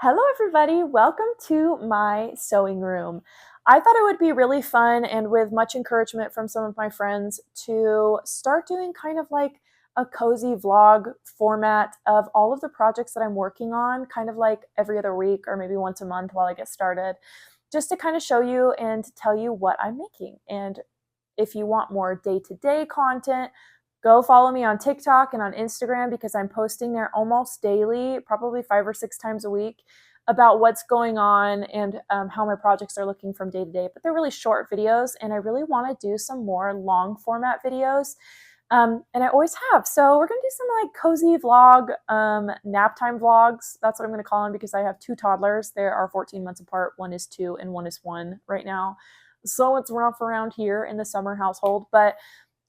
Hello everybody, welcome to my sewing room. I thought it would be really fun and with much encouragement from some of my friends to start doing kind of like a cozy vlog format of all of the projects that I'm working on, kind of like every other week or maybe once a month while I get started, just to kind of show you and tell you what I'm making. And if you want more day-to-day content, go follow me on TikTok and on Instagram because I'm posting there almost daily, probably 5 or 6 times a week, about what's going on and how my projects are looking from day to day. But they're really short videos, and I really want to do some more long format videos. And I always have. So we're going to do some like cozy vlog, nap time vlogs. That's what I'm going to call them because I have 2 toddlers. They are 14 months apart. One is 2 and one is 1 right now. So it's rough around here in the summer household. But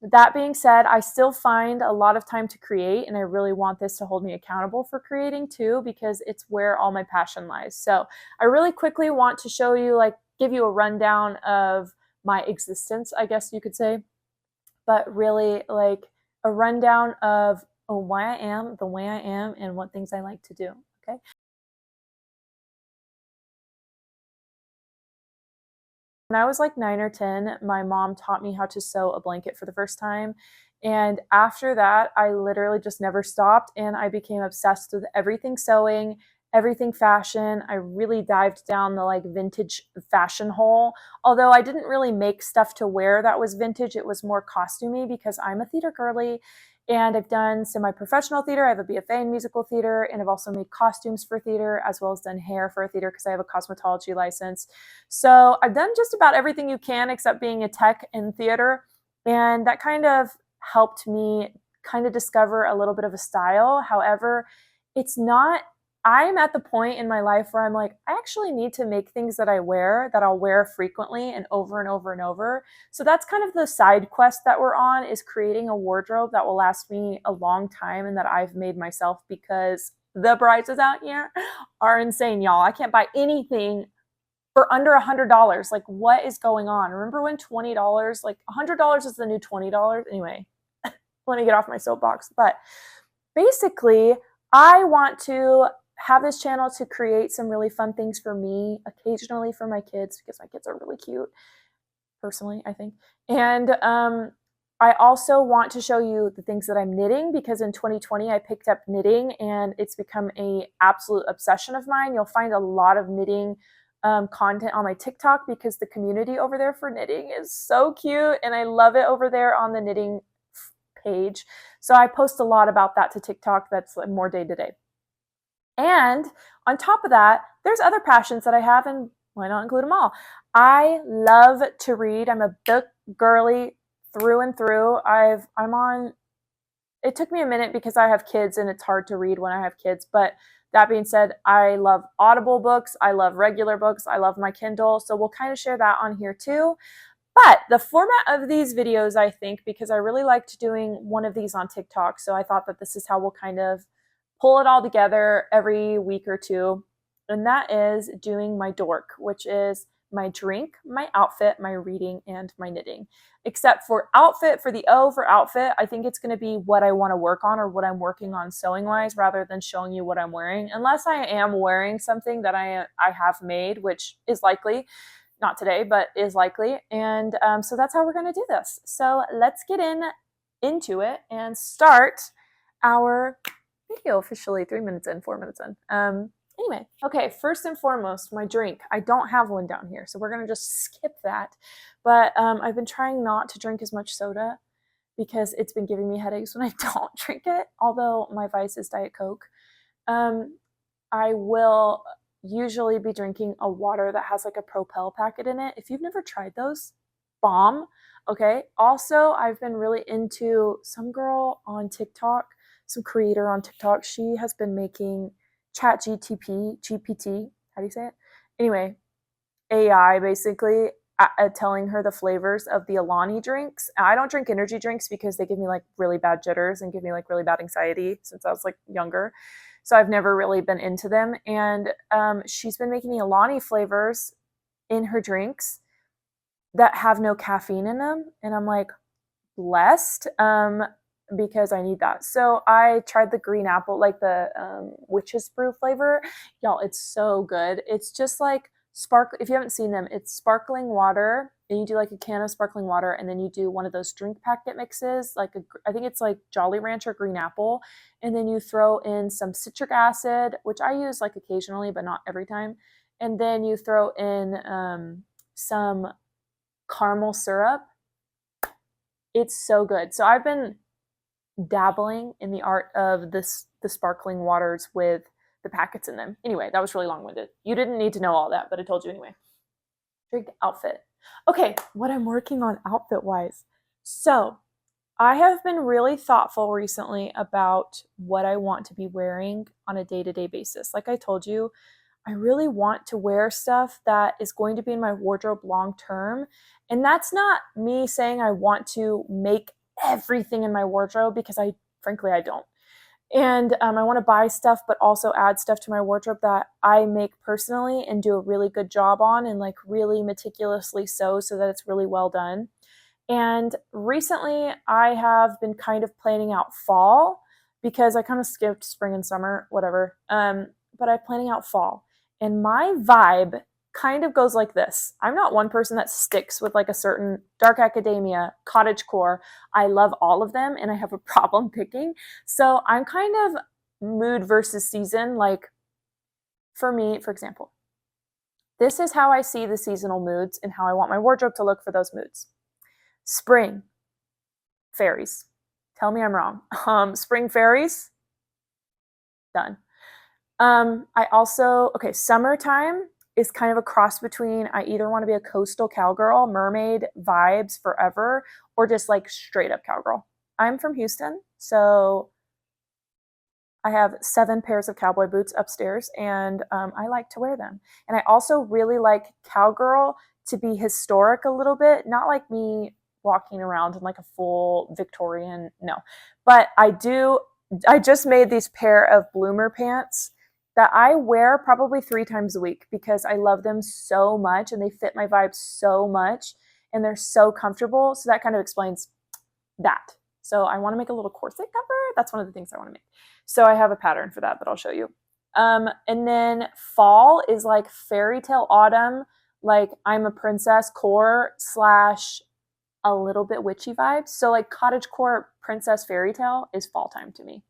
that being said, I still find a lot of time to create, and I really want this to hold me accountable for creating too, because it's where all my passion lies. So I really quickly want to show you, like, give you a rundown of my existence, I guess you could say, but really like a rundown of why I am the way I am and what things I like to do. Okay. When I was like 9 or 10, my mom taught me how to sew a blanket for the first time. And after that, I literally just never stopped and I became obsessed with everything sewing, everything fashion. I really dived down the like vintage fashion hole. Although I didn't really make stuff to wear that was vintage, it was more costumey because I'm a theater girly and I've done semi-professional theater. I have a BFA in musical theater, and I've also made costumes for theater as well as done hair for theater because I have a cosmetology license. So I've done just about everything you can except being a tech in theater. And that kind of helped me kind of discover a little bit of a style. However, it's not, I'm at the point in my life where I'm like, I actually need to make things that I wear that I'll wear frequently and over and over and over. So that's kind of the side quest that we're on, is creating a wardrobe that will last me a long time and that I've made myself, because the prices out here are insane, y'all. I can't buy anything for under $100. Like, what is going on? Remember when $20, like $100 is the new $20? Anyway, let me get off my soapbox. But basically, I want to have this channel to create some really fun things for me, occasionally for my kids, because my kids are really cute, personally, I think. And I also want to show you the things that I'm knitting, because in 2020 I picked up knitting and it's become a absolute obsession of mine. You'll find a lot of knitting content on my TikTok because the community over there for knitting is so cute and I love it over there on the knitting page. So I post a lot about that to TikTok. That's more day to day. And on top of that, there's other passions that I have, and why not include them all? I love to read. I'm a book girly through and through. I'm on, it took me a minute because I have kids and it's hard to read when I have kids, but that being said, I love Audible books, I love regular books, I love my Kindle, so we'll kind of share that on here too. But the format of these videos, I think, because I really liked doing one of these on TikTok, so I thought that this is how we'll kind of pull it all together every week or two, and that is doing my dork, which is my drink, my outfit, my reading, and my knitting. Except for outfit, for the O for outfit, I think it's going to be what I want to work on or what I'm working on sewing wise, rather than showing you what I'm wearing, unless I am wearing something that I have made, which is likely, not today, but is likely. And so that's how we're going to do this. So let's get into it and start our video officially 3 minutes in, 4 minutes in. Anyway, okay, first and foremost, my drink. I don't have one down here, so we're going to just skip that. But I've been trying not to drink as much soda because it's been giving me headaches when I don't drink it, although my vice is Diet Coke. I will usually be drinking a water that has like a Propel packet in it. If you've never tried those, bomb. Okay. Also, I've been really into some girl on TikTok, some creator on TikTok. She has been making GPT, how do you say it? Anyway, AI basically telling her the flavors of the Alani drinks. I don't drink energy drinks because they give me like really bad jitters and give me like really bad anxiety since I was like younger. So I've never really been into them. And she's been making the Alani flavors in her drinks that have no caffeine in them. And I'm like, blessed. because I need that. So I tried the green apple, like the witch's brew flavor. Y'all, it's so good. It's just like if you haven't seen them, it's sparkling water, and you do like a can of sparkling water, and then you do one of those drink packet mixes, like I think it's like Jolly Rancher green apple, and then you throw in some citric acid, which I use like occasionally, but not every time, and then you throw in some caramel syrup. It's so good. So I've been dabbling in the art of the sparkling waters with the packets in them. Anyway, that was really long-winded. You didn't need to know all that, but I told you anyway. Drink outfit. Okay, what I'm working on outfit-wise. So I have been really thoughtful recently about what I want to be wearing on a day-to-day basis. Like I told you, I really want to wear stuff that is going to be in my wardrobe long-term. And that's not me saying I want to make everything in my wardrobe, because frankly, I don't. And I want to buy stuff, but also add stuff to my wardrobe that I make personally and do a really good job on, and like really meticulously so that it's really well done. And recently I have been kind of planning out fall, because I kind of skipped spring and summer, whatever. But I'm planning out fall. And my vibe kind of goes like this. I'm not one person that sticks with like a certain dark academia, cottagecore. I love all of them and I have a problem picking. So I'm kind of mood versus season. Like for me, for example, this is how I see the seasonal moods and how I want my wardrobe to look for those moods. Spring, fairies. Tell me I'm wrong. Spring fairies, done. Summertime is kind of a cross between, I either want to be a coastal cowgirl, mermaid vibes forever, or just like straight up cowgirl. I'm from Houston, so I have 7 pairs of cowboy boots upstairs, and I like to wear them. And I also really like cowgirl to be historic a little bit, not like me walking around in like a full Victorian, no. But I just made these pair of bloomer pants that I wear probably 3 times a week, because I love them so much and they fit my vibe so much and they're so comfortable. So that kind of explains that. So I want to make a little corset cover. That's one of the things I want to make. So I have a pattern for that I'll show you. And then fall is like fairy tale autumn, like I'm a princess core / a little bit witchy vibes. So like cottagecore princess fairy tale is fall time to me.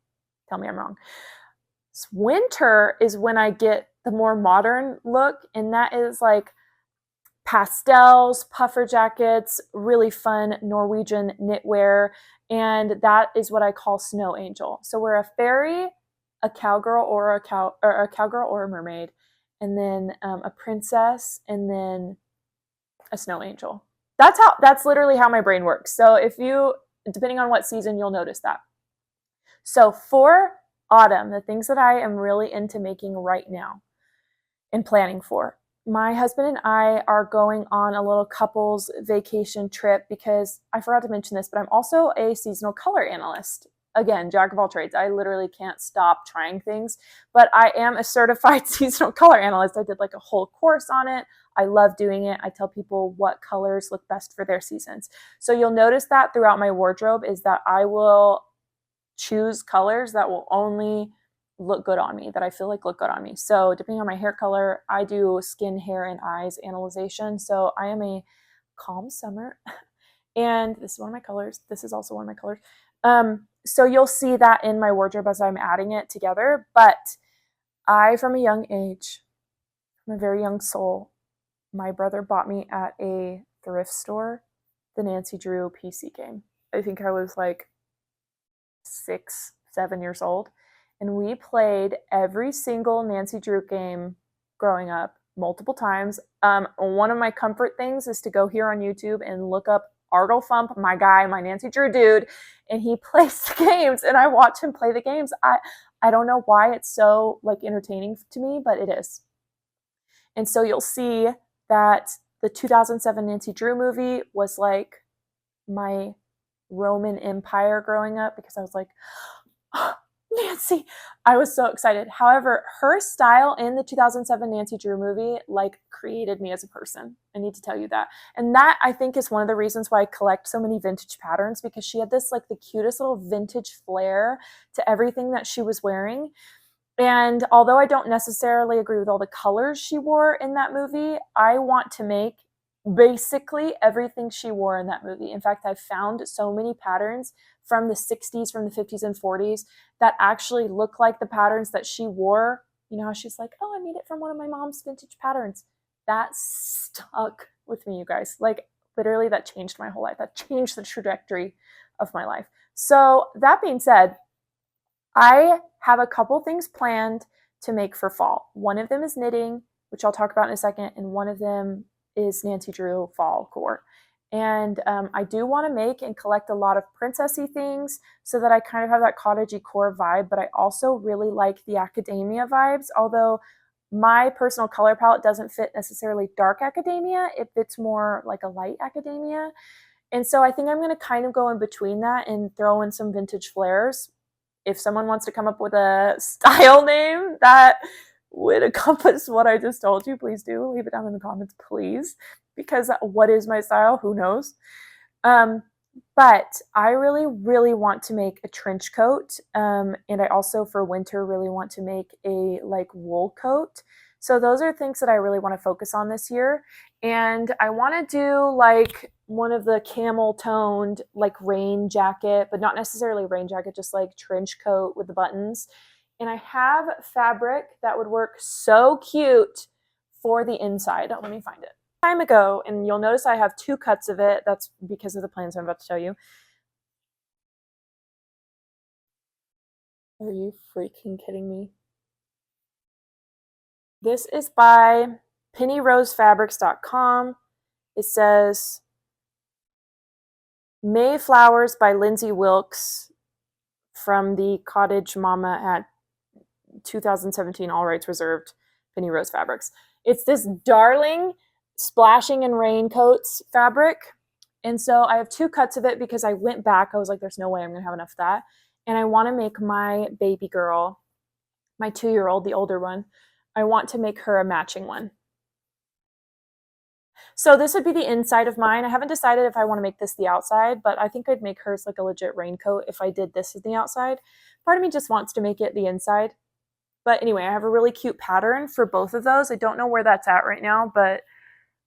Tell me I'm wrong. Winter is when I get the more modern look, and that is like pastels, puffer jackets, really fun Norwegian knitwear, and that is what I call snow angel. So we're a fairy, a cowgirl, or a cowgirl or a mermaid, and then a princess, and then a snow angel. That's literally how my brain works. So depending on what season, you'll notice that. So for autumn, the things that I am really into making right now and planning for, my husband and I are going on a little couples vacation trip, because I forgot to mention this, but I'm also a seasonal color analyst. Again, jack of all trades. I literally can't stop trying things, but I am a certified seasonal color analyst. I did like a whole course on it. I love doing it. I tell people what colors look best for their seasons. So you'll notice that throughout my wardrobe is that I will choose colors that will only look good on me, that I feel like look good on me. So depending on my hair color, I do skin, hair, and eyes analyzation. So I am a calm summer. And this is one of my colors. This is also one of my colors. So you'll see that in my wardrobe as I'm adding it together. But from a young age, from a very young soul, my brother bought me at a thrift store the Nancy Drew PC game. I think I was like 6, 7 years old. And we played every single Nancy Drew game growing up multiple times. One of my comfort things is to go here on YouTube and look up Artle Fump, my guy, my Nancy Drew dude, and he plays the games, and I watch him play the games. I don't know why it's so like entertaining to me, but it is. And so you'll see that the 2007 Nancy Drew movie was like my Roman Empire growing up, because I was like, oh, Nancy. I was so excited. However, her style in the 2007 Nancy Drew movie like created me as a person. I need to tell you that. And that I think is one of the reasons why I collect so many vintage patterns, because she had this like the cutest little vintage flair to everything that she was wearing. And although I don't necessarily agree with all the colors she wore in that movie, I want to make basically everything she wore in that movie. In fact, I've found so many patterns from the 60s, from the 50s and 40s that actually look like the patterns that she wore. You know how she's like, oh, I made it from one of my mom's vintage patterns. That stuck with me, you guys. Like, literally, that changed my whole life. That changed the trajectory of my life. So, that being said, I have a couple things planned to make for fall. One of them is knitting, which I'll talk about in a second, and one of them is Nancy Drew fall core. And I do want to make and collect a lot of princessy things so that I kind of have that cottagey core vibe, but I also really like the academia vibes, although my personal color palette doesn't fit necessarily dark academia. It fits more like a light academia. And so I think I'm going to kind of go in between that and throw in some vintage flares. If someone wants to come up with a style name that would encompass what I just told you, please do leave it down in the comments, please. Because what is my style? Who knows? But I really, really want to make a trench coat. And I also, for winter, really want to make a like wool coat. So those are things that I really want to focus on this year. And I want to do like one of the camel toned like rain jacket, but not necessarily rain jacket, just like trench coat with the buttons. And I have fabric that would work so cute for the inside. Let me find it. Time ago, and you'll notice I have two cuts of it. That's because of the plans I'm about to tell you. Are you freaking kidding me? This is by pennyrosefabrics.com. It says Mayflowers by Lindsay Wilkes from the Cottage Mama at 2017 All Rights Reserved Penny Rose Fabrics. It's this darling splashing in raincoats fabric. And so I have two cuts of it because I went back. I was like, there's no way I'm going to have enough of that. And I want to make my baby girl, my 2-year-old, the older one, I want to make her a matching one. So this would be the inside of mine. I haven't decided if I want to make this the outside, but I think I'd make hers like a legit raincoat if I did this as the outside. Part of me just wants to make it the inside. But anyway, I have a really cute pattern for both of those. I don't know where that's at right now, but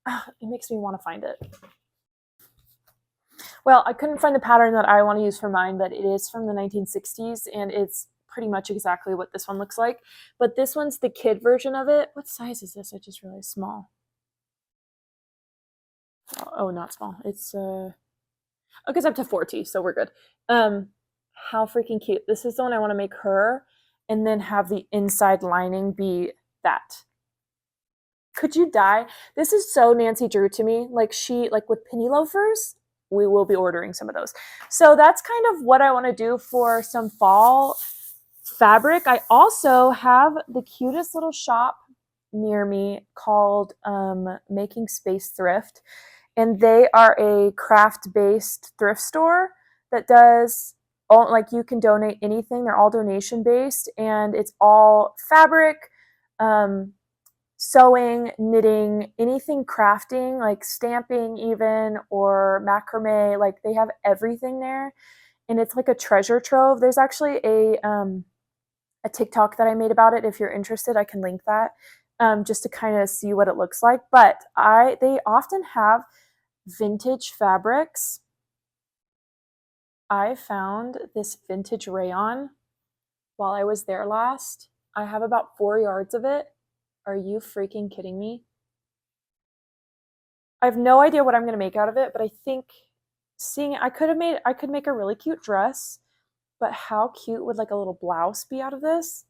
it makes me want to find it. Well, I couldn't find the pattern that I want to use for mine, but it is from the 1960s, and it's pretty much exactly what this one looks like. But this one's the kid version of it. What size is this? I just realized small. Oh, not small. It's it's up to 4T, so we're good. How freaking cute. This is the one I want to make her, and then have the inside lining be that. Could you die? This is so Nancy Drew to me. Like with penny loafers, we will be ordering some of those. So that's kind of what I want to do for some fall fabric. I also have the cutest little shop near me called Making Space Thrift. And they are a craft-based thrift store that does like you can donate anything. They're all donation-based, and it's all fabric, sewing, knitting, anything crafting, like stamping even, or macrame. Like they have everything there, and it's like a treasure trove. There's actually a TikTok that I made about it. If you're interested, I can link that just to kind of see what it looks like. But they often have vintage fabrics. I found this vintage rayon while I was there last. I have about 4 yards of it. Are you freaking kidding me? I have no idea what I'm going to make out of it, but I think seeing it, I could make a really cute dress, but how cute would like a little blouse be out of this?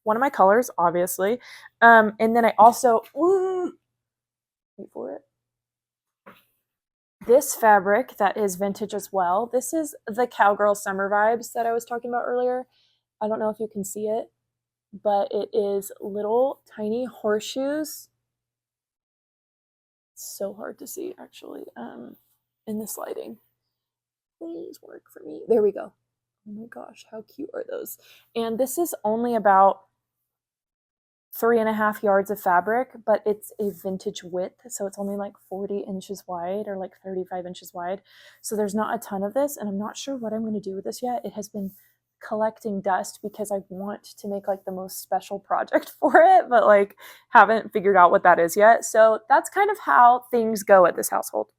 One of my colors, obviously. And then I also, wait for it. This fabric that is vintage as well. This is the Cowgirl Summer Vibes that I was talking about earlier. I don't know if you can see it, but it is little tiny horseshoes. It's so hard to see actually in this lighting. Please work for me. There we go. Oh my gosh, how cute are those? And this is only about 3.5 yards of fabric, but it's a vintage width. So it's only like 40 inches wide or like 35 inches wide. So there's not a ton of this, and I'm not sure what I'm going to do with this yet. It has been collecting dust because I want to make like the most special project for it, but like haven't figured out what that is yet. So that's kind of how things go at this household.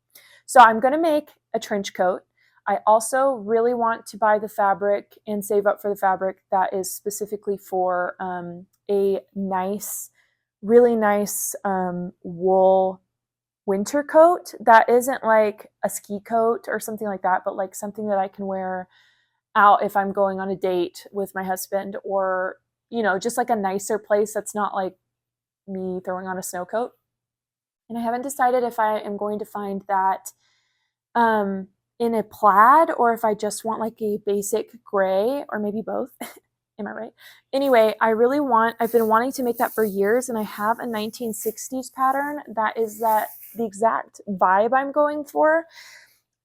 So I'm going to make a trench coat. I also really want to buy the fabric and save up for the fabric that is specifically for a nice, really nice wool winter coat that isn't like a ski coat or something like that, but like something that I can wear out if I'm going on a date with my husband, or, you know, just like a nicer place that's not like me throwing on a snow coat. And I haven't decided if I am going to find that in a plaid or if I just want like a basic gray, or maybe both. Am I right? Anyway, I've been wanting to make that for years, and I have a 1960s pattern that is the exact vibe I'm going for.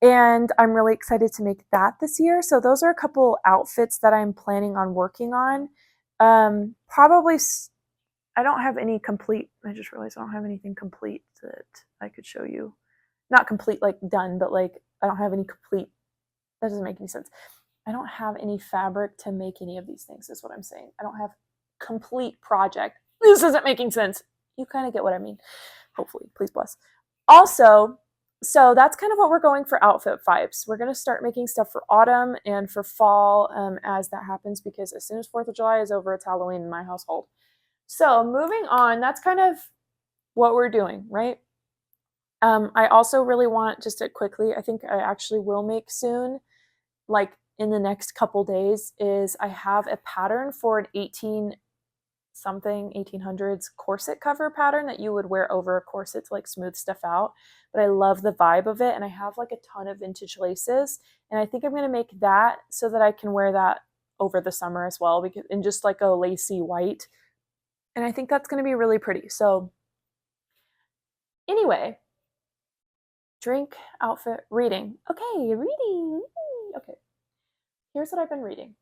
And I'm really excited to make that this year. So those are a couple outfits that I'm planning on working on. Probably I don't have any complete, I just realized I don't have anything complete that I could show you. Not complete, like done, but like I don't have any complete, that doesn't make any sense. I don't have any fabric to make any of these things, is what I'm saying. I don't have complete project. This isn't making sense. You kind of get what I mean. Hopefully, please bless. Also, so that's kind of what we're going for outfit vibes. We're going to start making stuff for autumn and for fall as that happens, because as soon as 4th of July is over, it's Halloween in my household. So moving on, that's kind of what we're doing, right? I also really want, just to quickly, I think I actually will make soon, like in the next couple days, is I have a pattern for an 1800s corset cover pattern that you would wear over a corset to like smooth stuff out. But I love the vibe of it, and I have like a ton of vintage laces, and I think I'm going to make that so that I can wear that over the summer as well, because in just like a lacy white. And I think that's going to be really pretty. So anyway, drink, outfit, reading. Okay, reading. Okay, here's what I've been reading.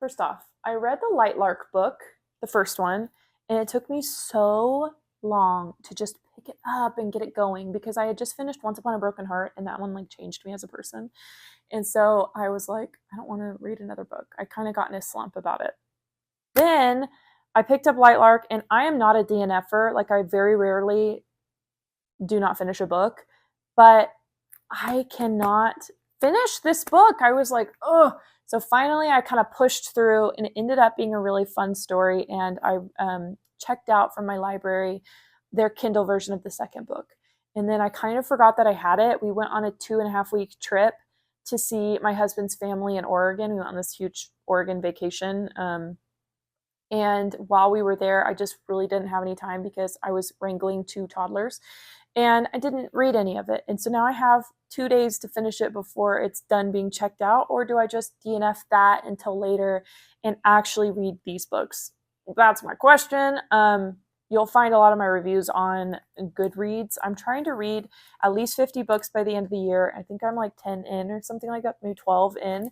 First off, I read the Light Lark book, the first one, and it took me so long to just pick it up and get it going, because I had just finished Once Upon a Broken Heart, and that one like changed me as a person. And so I was like, I don't want to read another book. I kind of got in a slump about it. Then I picked up Light Lark, and I am not a DNFer. Like, I very rarely do not finish a book, but I cannot finish this book. I was like, oh. So finally I kind of pushed through, and it ended up being a really fun story. And I checked out from my library their Kindle version of the second book. And then I kind of forgot that I had it. We went on a 2.5-week trip to see my husband's family in Oregon. We went on this huge Oregon vacation. And while we were there, I just really didn't have any time because I was wrangling 2 toddlers, and I didn't read any of it. And so now I have 2 days to finish it before it's done being checked out, or do I just DNF that until later and actually read these books? That's my question. You'll find a lot of my reviews on Goodreads. I'm trying to read at least 50 books by the end of the year. I think I'm like 10 in or something like that, maybe 12 in.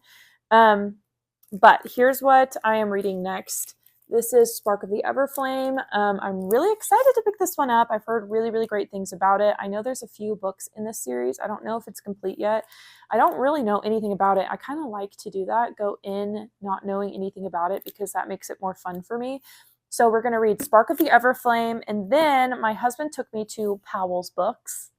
But here's what I am reading next. This is Spark of the Everflame. I'm really excited to pick this one up. I've heard really, really great things about it. I know there's a few books in this series. I don't know if it's complete yet. I don't really know anything about it. I kind of like to do that, go in not knowing anything about it, because that makes it more fun for me. So we're going to read Spark of the Everflame, and then my husband took me to Powell's Books.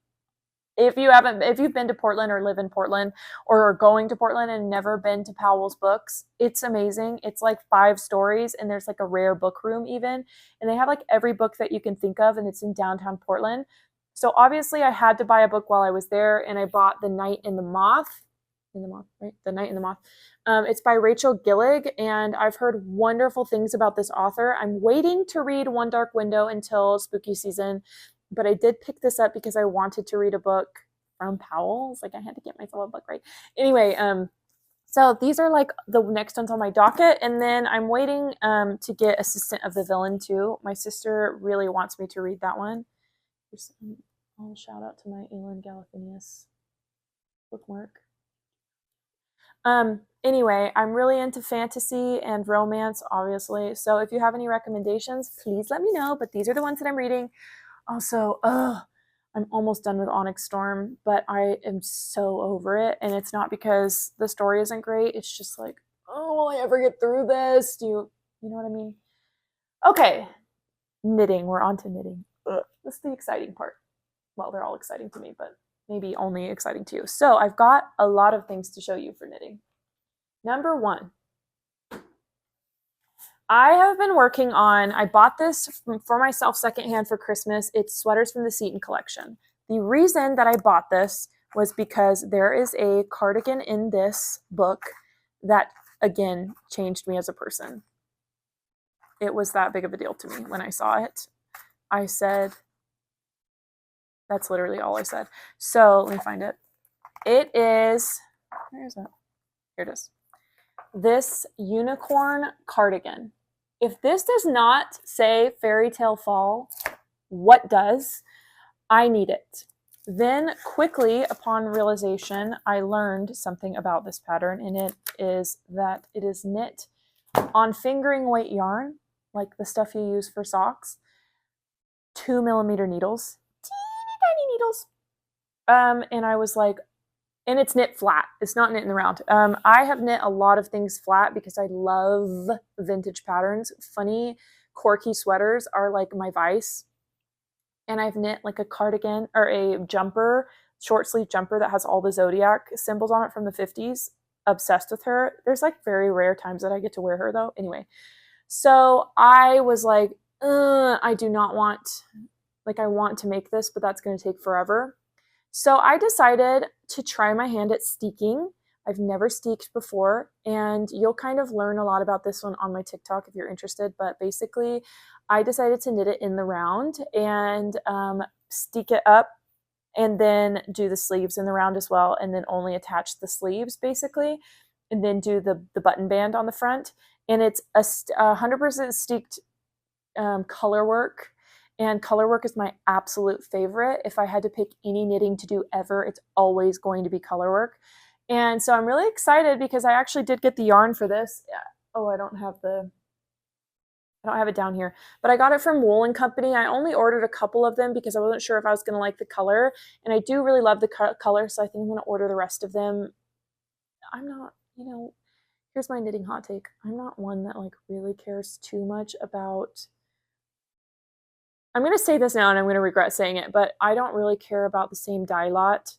If you've been to Portland or live in Portland or are going to Portland and never been to Powell's Books, it's amazing. It's like 5 stories, and there's like a rare book room even. And they have like every book that you can think of, and it's in downtown Portland. So obviously I had to buy a book while I was there, and I bought The Night in the Moth. Right? The Night in the Moth. It's by Rachel Gillig, and I've heard wonderful things about this author. I'm waiting to read One Dark Window until spooky season, but I did pick this up because I wanted to read a book from Powell's. Like, I had to get myself a book, right? Anyway, so these are like the next ones on my docket, and then I'm waiting to get Assistant of the Villain too. My sister really wants me to read that one. I'll shout out to my Elin Galifianakis bookmark. Anyway, I'm really into fantasy and romance, obviously. So if you have any recommendations, please let me know. But these are the ones that I'm reading. Also, I'm almost done with Onyx Storm, but I am so over it. And it's not because the story isn't great. It's just like, oh, will I ever get through this? You know what I mean? Okay, knitting. We're on to knitting. This is the exciting part. Well, they're all exciting to me, but maybe only exciting to you. So I've got a lot of things to show you for knitting. Number one, I have been working on, I bought this for myself secondhand for Christmas. It's Sweaters from the Seton collection. The reason that I bought this was because there is a cardigan in this book that, again, changed me as a person. It was that big of a deal to me when I saw it. I said, that's literally all I said. So let me find it. It is, where is it? Here it is. This unicorn cardigan. If this does not say fairy tale fall, what does? I need it. Then quickly, upon realization, I learned something about this pattern, and it is that it is knit on fingering weight yarn, like the stuff you use for socks, 2mm needles, teeny tiny needles. And I was like, and it's knit flat. It's not knit in the round. I have knit a lot of things flat because I love vintage patterns. Funny, quirky sweaters are like my vice. And I've knit like a cardigan or a jumper, short sleeve jumper that has all the zodiac symbols on it from the 50s. Obsessed with her. There's like very rare times that I get to wear her though. Anyway, so I was like, I do not want, like I want to make this, but that's going to take forever. So I decided to try my hand at steeking. I've never steeked before, and you'll kind of learn a lot about this one on my TikTok if you're interested, but basically I decided to knit it in the round and steek it up and then do the sleeves in the round as well, and then only attach the sleeves basically, and then do the button band on the front. And it's a 100% steeked color work. And color work is my absolute favorite. If I had to pick any knitting to do ever, it's always going to be color work. And so I'm really excited because I actually did get the yarn for this. Oh, I don't have it down here, but I got it from Wool & Company. I only ordered a couple of them because I wasn't sure if I was going to like the color. And I do really love the color, so I think I'm going to order the rest of them. I'm not, here's my knitting hot take. I'm not one that like really cares too much about, I'm going to say this now and I'm going to regret saying it, but I don't really care about the same dye lot.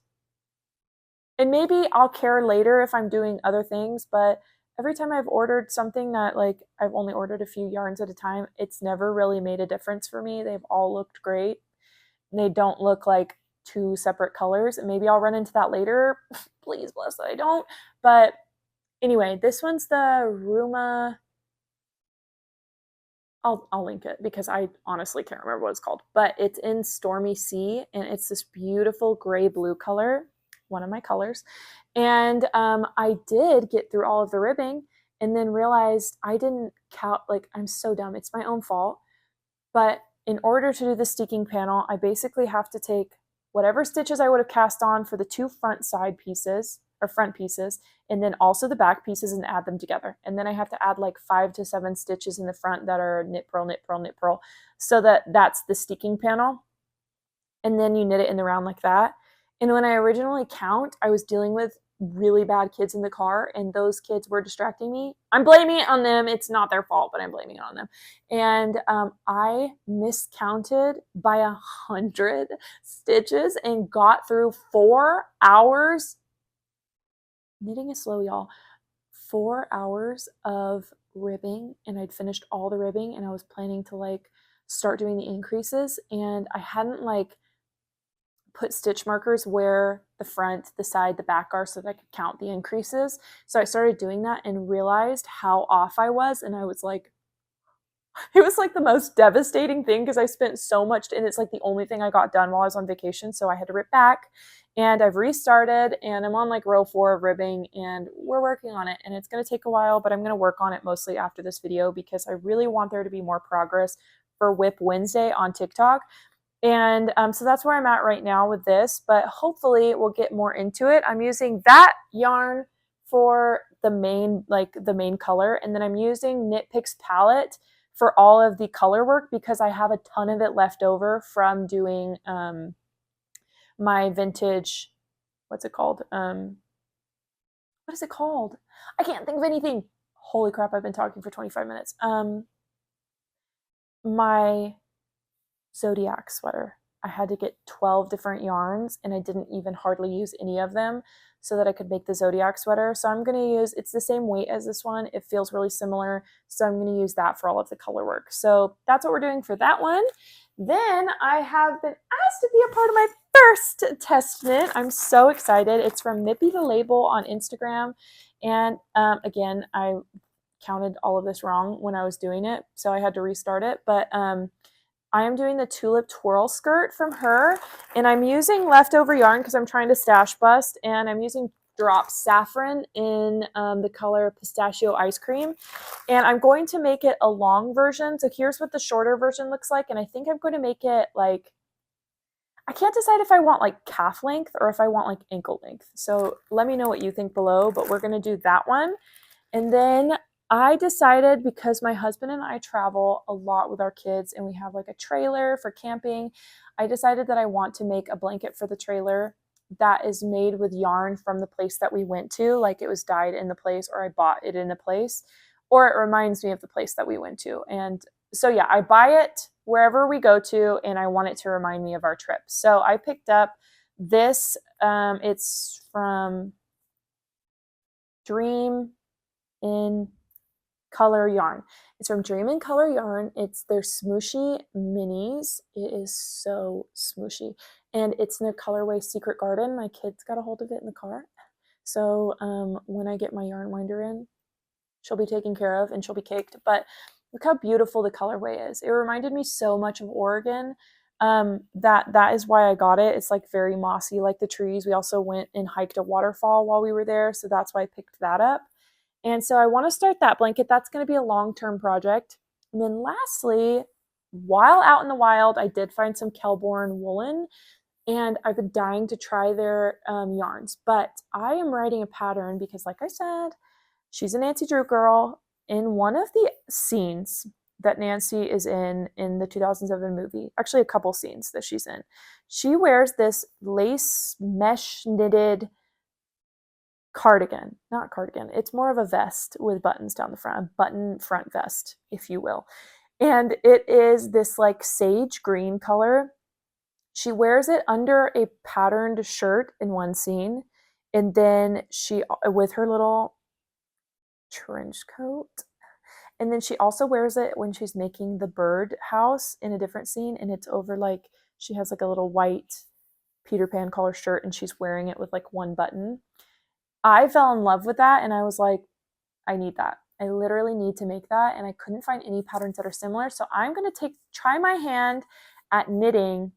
And maybe I'll care later if I'm doing other things, but every time I've ordered something that like I've only ordered a few yarns at a time, it's never really made a difference for me. They've all looked great. And they don't look like two separate colors. And maybe I'll run into that later. Please bless that I don't. But anyway, this one's the Ruma. I'll link it because I honestly can't remember what it's called, but it's in Stormy Sea and it's this beautiful gray blue color, one of my colors. And I did get through all of the ribbing and then realized I didn't count, like I'm so dumb, it's my own fault. But in order to do the steeking panel, I basically have to take whatever stitches I would have cast on for the two front side pieces or front pieces, and then also the back pieces and add them together. And then I have to add like 5 to 7 stitches in the front that are knit, purl, knit, purl, knit, purl, so that's the steeking panel. And then you knit it in the round like that. And when I originally count, I was dealing with really bad kids in the car and those kids were distracting me. I'm blaming it on them. It's not their fault, but I'm blaming it on them. And I miscounted by 100 stitches and got through 4 hours. Knitting is slow, y'all. 4 hours of ribbing, and I'd finished all the ribbing and I was planning to like start doing the increases, and I hadn't like put stitch markers where the front, the side, the back are so that I could count the increases. So I started doing that and realized how off I was, and I was like, it was like the most devastating thing because I spent so much, and it's like the only thing I got done while I was on vacation, so I had to rip back. And I've restarted and I'm on like row 4 of ribbing and we're working on it, and it's going to take a while, but I'm going to work on it mostly after this video because I really want there to be more progress for Whip Wednesday on TikTok. And so that's where I'm at right now with this, but hopefully we'll get more into it. I'm using that yarn for the main color, and then I'm using Knit Picks palette for all of the color work because I have a ton of it left over from doing my vintage, what's it called? What is it called? I can't think of anything. Holy crap, I've been talking for 25 minutes. My Zodiac sweater. I had to get 12 different yarns and I didn't even hardly use any of them so that I could make the Zodiac sweater. So I'm going to use, it's the same weight as this one. It feels really similar. So I'm going to use that for all of the color work. So that's what we're doing for that one. Then I have been asked to be a part of my first test knit. I'm so excited. It's from Mippy the Label on Instagram. And again, I counted all of this wrong when I was doing it, so I had to restart it. But I am doing the Tulip Twirl skirt from her, and I'm using leftover yarn because I'm trying to stash bust, and I'm using drop saffron in the color Pistachio Ice Cream, and I'm going to make it a long version. So here's what the shorter version looks like, and I think I'm going to make it like, I can't decide if I want like calf length or if I want like ankle length. So let me know what you think below, but we're going to do that one. And then I decided, because my husband and I travel a lot with our kids and we have like a trailer for camping, I decided that I want to make a blanket for the trailer that is made with yarn from the place that we went to, like it was dyed in the place or I bought it in the place, or it reminds me of the place that we went to. And so yeah, I buy it wherever we go to and I want it to remind me of our trip. So I picked up this, it's from Dream in Color Yarn. It's from Dream in Color Yarn. It's their Smooshy Minis. It is so smooshy. And it's in their colorway Secret Garden. My kids got a hold of it in the car. So when I get my yarn winder in, she'll be taken care of and she'll be caked. But look how beautiful the colorway is. It reminded me so much of Oregon. That is why I got it. It's like very mossy, like the trees. We also went and hiked a waterfall while we were there. So that's why I picked that up. And so I want to start that blanket. That's going to be a long-term project. And then lastly, while out in the wild, I did find some Kelborn woolen, and I've been dying to try their yarns. But I am writing a pattern because, like I said, she's a Nancy Drew girl. In one of the scenes that Nancy is in the 2007 movie, actually a couple scenes that she's in, she wears this lace mesh knitted cardigan, not cardigan, it's more of a vest with buttons down the front, a button front vest, if you will. And it is this like sage green color. She wears it under a patterned shirt in one scene, and then she, with her little trench coat, and then she also wears it when she's making the bird house in a different scene, and it's over like, she has like a little white Peter Pan collar shirt and she's wearing it with like one button. I fell in love with that and I was like, I need that. I literally need to make that, and I couldn't find any patterns that are similar. So I'm going to try my hand at knitting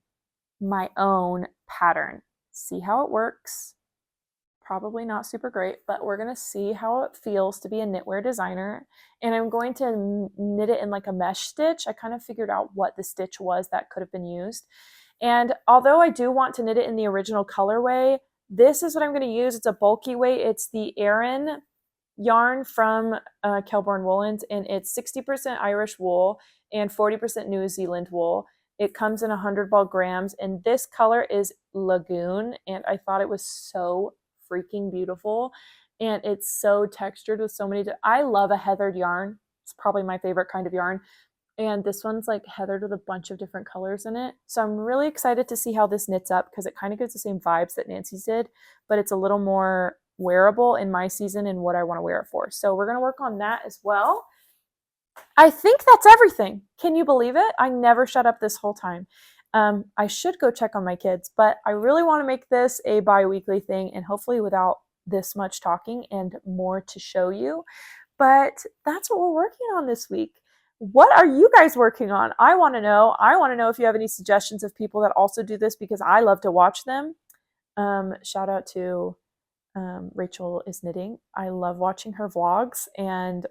my own pattern. See how it works. Probably not super great, but we're going to see how it feels to be a knitwear designer. And I'm going to knit it in like a mesh stitch. I kind of figured out what the stitch was that could have been used. And although I do want to knit it in the original colorway, this is what I'm going to use. It's a bulky weight. It's the Aran yarn from Kelborn Woolens, and it's 60% Irish wool and 40% New Zealand wool. It comes in 100 ball grams, and this color is Lagoon, and I thought it was so freaking beautiful, and it's so textured with so many. I love a heathered yarn. It's probably my favorite kind of yarn. And this one's like heathered with a bunch of different colors in it. So I'm really excited to see how this knits up because it kind of gives the same vibes that Nancy's did, but it's a little more wearable in my season and what I want to wear it for. So we're going to work on that as well. I think that's everything. Can you believe it? I never shut up this whole time. I should go check on my kids, but I really want to make this a bi-weekly thing and hopefully without this much talking and more to show you. But that's what we're working on this week. What are you guys working on? I want to know. I want to know if you have any suggestions of people that also do this because I love to watch them. Shout out to Rachel is Knitting. I love watching her vlogs and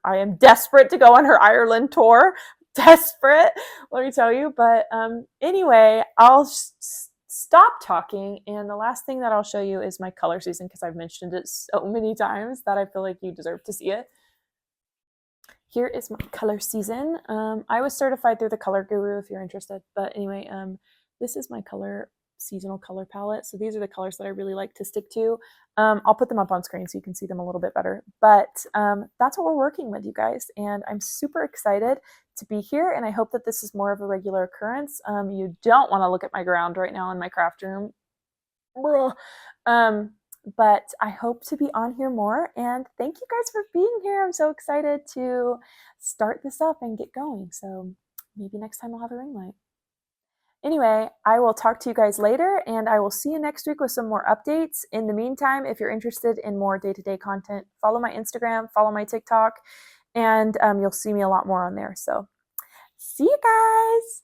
I am desperate to go on her Ireland tour. Desperate, let me tell you. But anyway, I'll stop talking. And the last thing that I'll show you is my color season, because I've mentioned it so many times that I feel like you deserve to see it. Here is my color season. I was certified through the Color Guru if you're interested. But anyway, this is my seasonal color palette. So these are the colors that I really like to stick to. I'll put them up on screen so you can see them a little bit better. But that's what we're working with, you guys. And I'm super excited to be here. And I hope that this is more of a regular occurrence. You don't want to look at my ground right now in my craft room. But I hope to be on here more. And thank you guys for being here. I'm so excited to start this up and get going. So maybe next time I'll have a ring light. Anyway, I will talk to you guys later, and I will see you next week with some more updates. In the meantime, if you're interested in more day-to-day content, follow my Instagram, follow my TikTok, and you'll see me a lot more on there. So see you guys.